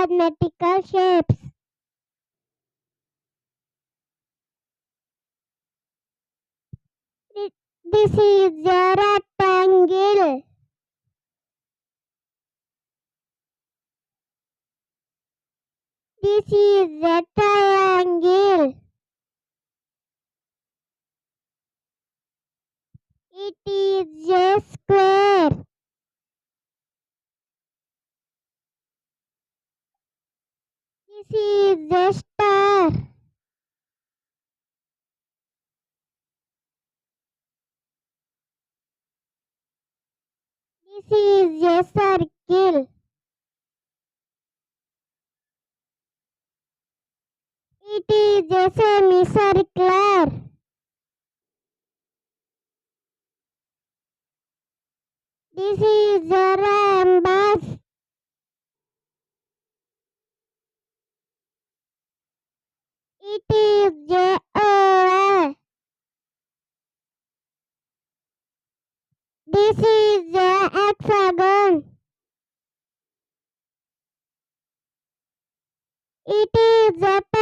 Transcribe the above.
mathematical shapes. This is a rectangle. This is a triangle. It is a square. This is a star. This is a circle. It is a semicircular. This is a rhombus. It is a oval. This is a hexagon. It is a